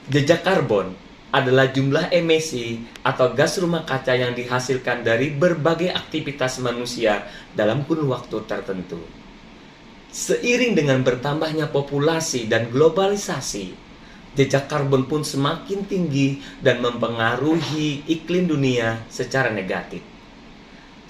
Jejak karbon adalah jumlah emisi atau gas rumah kaca yang dihasilkan dari berbagai aktivitas manusia dalam kurun waktu tertentu. Seiring dengan bertambahnya populasi dan globalisasi, jejak karbon pun semakin tinggi dan mempengaruhi iklim dunia secara negatif.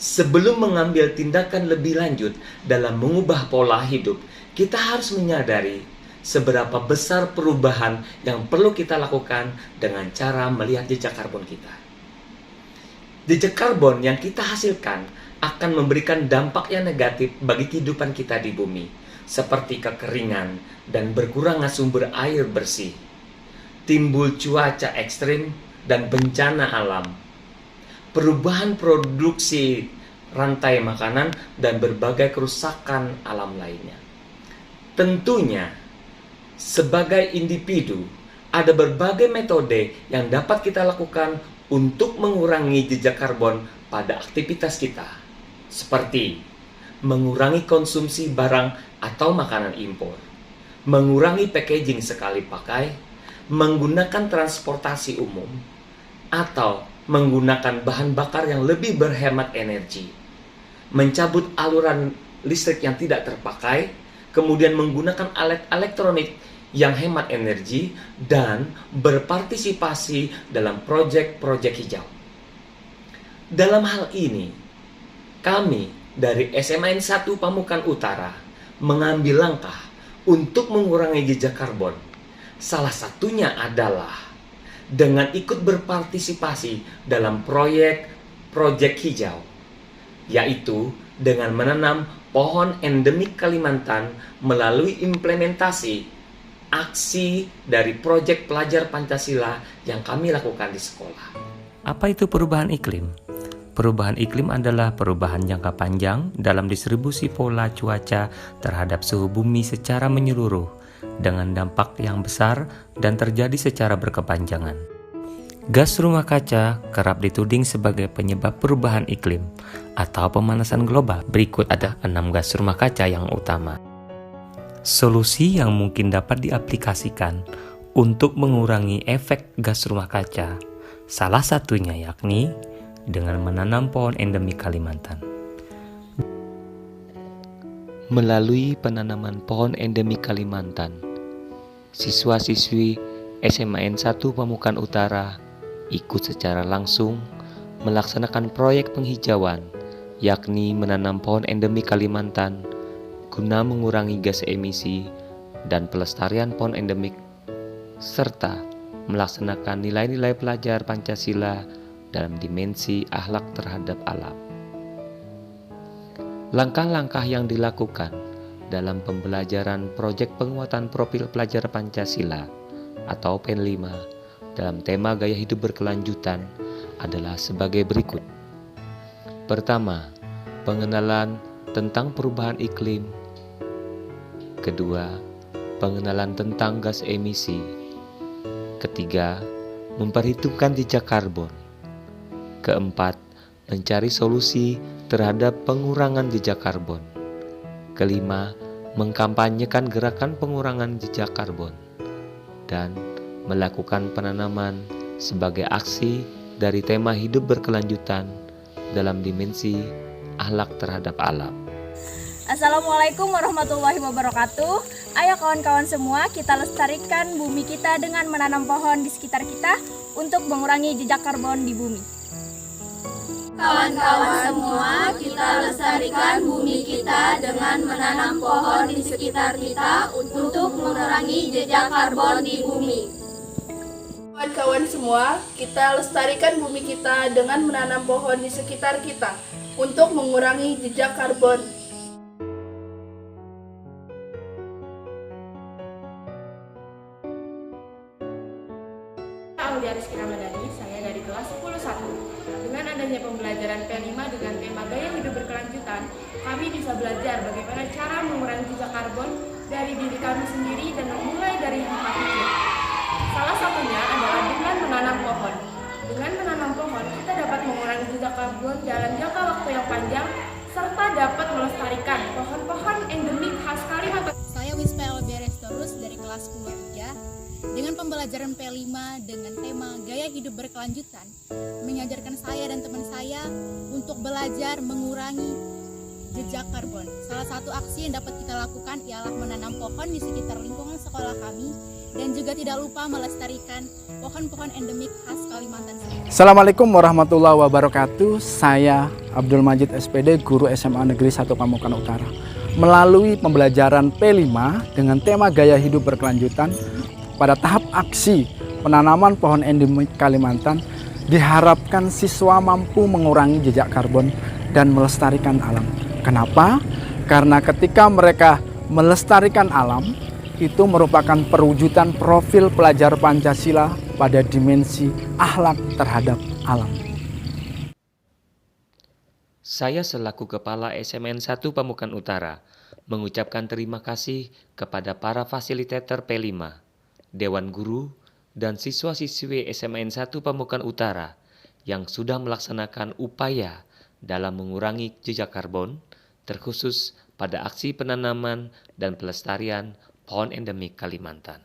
Sebelum mengambil tindakan lebih lanjut dalam mengubah pola hidup, kita harus menyadari seberapa besar perubahan yang perlu kita lakukan dengan cara melihat jejak karbon kita. Jejak karbon yang kita hasilkan akan memberikan dampak yang negatif bagi kehidupan kita di bumi, seperti kekeringan dan berkurangnya sumber air bersih, timbul cuaca ekstrim dan bencana alam, perubahan produksi rantai makanan, dan berbagai kerusakan alam lainnya. Tentunya, sebagai individu, ada berbagai metode yang dapat kita lakukan untuk mengurangi jejak karbon pada aktivitas kita, seperti mengurangi konsumsi barang atau makanan impor, mengurangi packaging sekali pakai, menggunakan transportasi umum, atau menggunakan bahan bakar yang lebih berhemat energi, mencabut aluran listrik yang tidak terpakai, kemudian menggunakan alat elektronik yang hemat energi, dan berpartisipasi dalam proyek-proyek hijau. Dalam hal ini, kami dari SMAN 1 Pamukan Utara mengambil langkah untuk mengurangi jejak karbon. Salah satunya adalah dengan ikut berpartisipasi dalam proyek-proyek hijau, yaitu dengan menanam pohon endemik Kalimantan melalui implementasi aksi dari proyek pelajar Pancasila yang kami lakukan di sekolah. Apa itu perubahan iklim? Perubahan iklim adalah perubahan jangka panjang dalam distribusi pola cuaca terhadap suhu bumi secara menyeluruh dengan dampak yang besar dan terjadi secara berkepanjangan. Gas rumah kaca kerap dituding sebagai penyebab perubahan iklim atau pemanasan global. Berikut ada 6 gas rumah kaca yang utama. Solusi yang mungkin dapat diaplikasikan untuk mengurangi efek gas rumah kaca, salah satunya yakni dengan menanam pohon endemik Kalimantan. Melalui penanaman pohon endemik Kalimantan, siswa-siswi SMAN 1 Pamukan Utara ikut secara langsung melaksanakan proyek penghijauan, yakni menanam pohon endemik Kalimantan guna mengurangi gas emisi dan pelestarian pohon endemik, serta melaksanakan nilai-nilai pelajar Pancasila dalam dimensi akhlak terhadap alam. Langkah-langkah yang dilakukan dalam pembelajaran proyek penguatan profil pelajar Pancasila atau PEN 5 dalam tema gaya hidup berkelanjutan adalah sebagai berikut. Pertama, pengenalan tentang perubahan iklim. Kedua, pengenalan tentang gas emisi. Ketiga, memperhitungkan jejak karbon. Keempat, mencari solusi terhadap pengurangan jejak karbon. Kelima, mengkampanyekan gerakan pengurangan jejak karbon. Dan melakukan penanaman sebagai aksi dari tema hidup berkelanjutan dalam dimensi akhlak terhadap alam. Assalamualaikum warahmatullahi wabarakatuh. Ayo kawan-kawan semua, kita lestarikan bumi kita dengan menanam pohon di sekitar kita untuk mengurangi jejak karbon di bumi. Kawan-kawan semua, kita lestarikan bumi kita dengan menanam pohon di sekitar kita untuk mengurangi jejak karbon di bumi. Kawan-kawan semua, kita lestarikan bumi kita dengan menanam pohon di sekitar kita untuk mengurangi jejak karbon. Aulia Rizky Ramadhani, saya dari kelas 10-1. Dengan adanya pembelajaran P5 dengan tema gaya hidup berkelanjutan, kami bisa belajar bagaimana cara mengurangi jejak karbon dari diri kami sendiri dan memulai dari hal kecil. Salah satunya adalah dengan menanam pohon. Dengan menanam pohon, kita dapat mengurangi jejak karbon dalam jangka waktu yang panjang, serta dapat melestarikan pohon-pohon endemik khas Kalimantan. Saya Wispa Elvia Restorus dari kelas 10 3. Dengan pembelajaran P5 dengan tema Gaya Hidup Berkelanjutan mengajarkan saya dan teman saya untuk belajar mengurangi jejak karbon. Salah satu aksi yang dapat kita lakukan ialah menanam pohon di sekitar lingkungan sekolah kami dan juga tidak lupa melestarikan pohon-pohon endemik khas Kalimantan Selatan. Assalamualaikum warahmatullahi wabarakatuh. Saya Abdul Majid SPD, guru SMA Negeri 1 Pamukan Utara. Melalui pembelajaran P5 dengan tema Gaya Hidup Berkelanjutan, pada tahap aksi penanaman pohon endemik Kalimantan, diharapkan siswa mampu mengurangi jejak karbon dan melestarikan alam. Kenapa? Karena ketika mereka melestarikan alam, itu merupakan perwujudan profil pelajar Pancasila pada dimensi akhlak terhadap alam. Saya selaku Kepala SMN 1 Pamukan Utara mengucapkan terima kasih kepada para fasilitator P5, Dewan Guru, dan siswa-siswi SMN 1 Pamukan Utara yang sudah melaksanakan upaya dalam mengurangi jejak karbon, terkhusus pada aksi penanaman dan pelestarian pohon endemik Kalimantan.